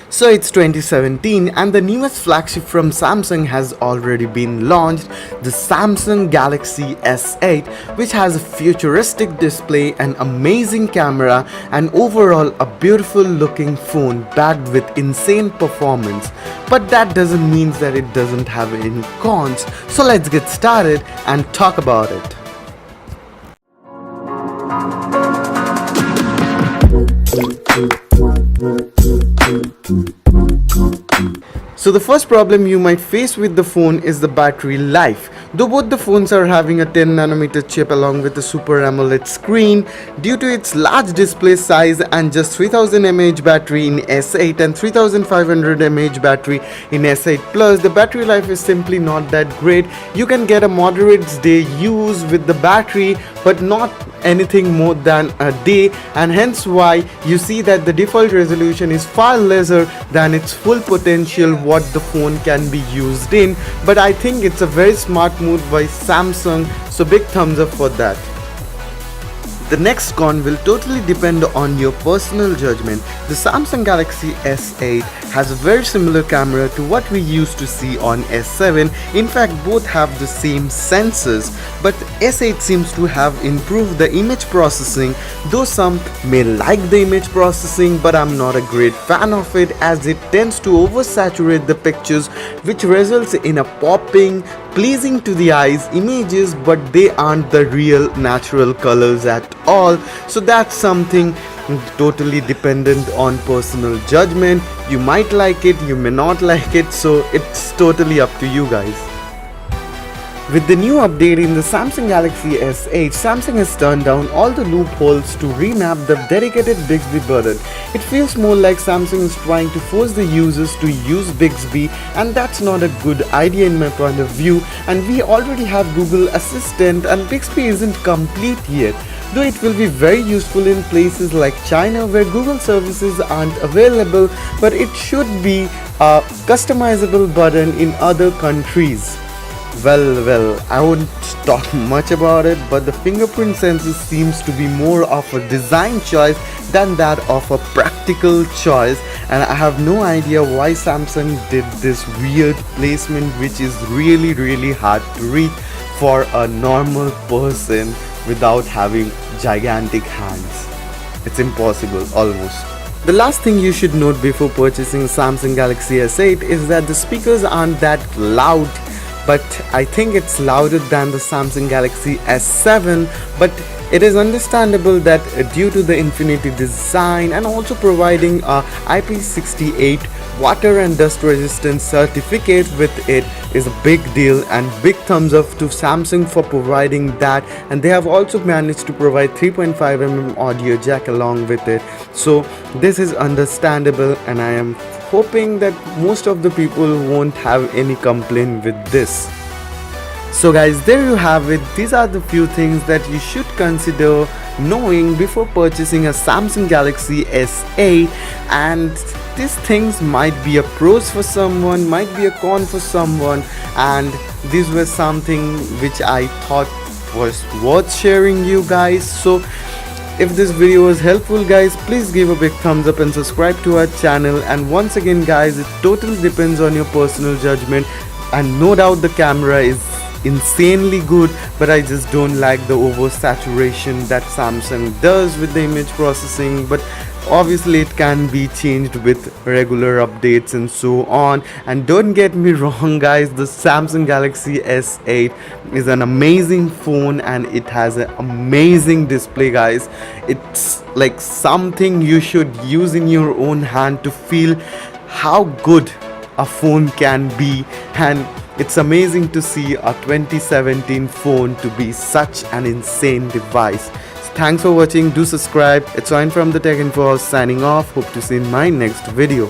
So it's 2017 and the newest flagship from Samsung has already been launched, the Samsung Galaxy S8, which has a futuristic display, an amazing camera and overall a beautiful looking phone backed with insane performance. But that doesn't mean that it doesn't have any cons, so let's get started and talk about it. So the first problem you might face with the phone is the battery life. Though both the phones are having a 10nm chip along with a Super AMOLED screen, due to its large display size and just 3000 mAh battery in S8 and 3500 mAh battery in S8 Plus, the battery life is simply not that great. You can get a moderate day use with the battery, but not anything more than a day, and hence why you see that the default resolution is far lesser than its full potential what the phone can be used in. But I think it's a very smart move by Samsung, so big thumbs up for that. The next con will totally depend on your personal judgment. The Samsung Galaxy S8 has a very similar camera to what we used to see on S7. In fact, both have the same sensors, but S8 seems to have improved the image processing, though some may like the image processing, but I'm not a great fan of it as it tends to oversaturate the pictures, which results in a popping, pleasing to the eyes images, but they aren't the real natural colors at all. So that's something totally dependent on personal judgment. You might like it, you may not like it, so it's totally up to you guys. With the new update in the Samsung Galaxy S8, Samsung has turned down all the loopholes to remap the dedicated Bixby button. It feels more like Samsung is trying to force the users to use Bixby, and that's not a good idea in my point of view. And we already have Google Assistant and Bixby isn't complete yet. Though it will be very useful in places like China where Google services aren't available, but it should be a customizable button in other countries. Well, I won't talk much about it, but the fingerprint sensor seems to be more of a design choice than that of a practical choice, and I have no idea why Samsung did this weird placement, which is really hard to reach for a normal person without having gigantic hands. It's impossible almost. The last thing you should note before purchasing Samsung Galaxy S8 is that the speakers aren't that loud, but I think it's louder than the Samsung Galaxy S7, but it is understandable that due to the Infinity design and also providing a IP68 water and dust resistance certificate with it is a big deal, and big thumbs up to Samsung for providing that. And they have also managed to provide 3.5mm audio jack along with it, so this is understandable, and I am hoping that most of the people won't have any complaint with this. So guys, there you have it. These are the few things that you should consider knowing before purchasing a Samsung Galaxy S8, and these things might be a pros for someone, might be a con for someone, and these were something which I thought was worth sharing you guys. So if this video was helpful guys, please give a big thumbs up and subscribe to our channel. And once again guys, it totally depends on your personal judgment, and no doubt the camera is insanely good, but I just don't like the oversaturation that Samsung does with the image processing. But obviously it can be changed with regular updates and so on. And don't get me wrong guys, the Samsung Galaxy S8 is an amazing phone and it has an amazing display guys. It's like something you should use in your own hand to feel how good a phone can be, and it's amazing to see a 2017 phone to be such an insane device. So thanks for watching, do subscribe. It's Ryan from the Tech Info House signing off. Hope to see you in my next video.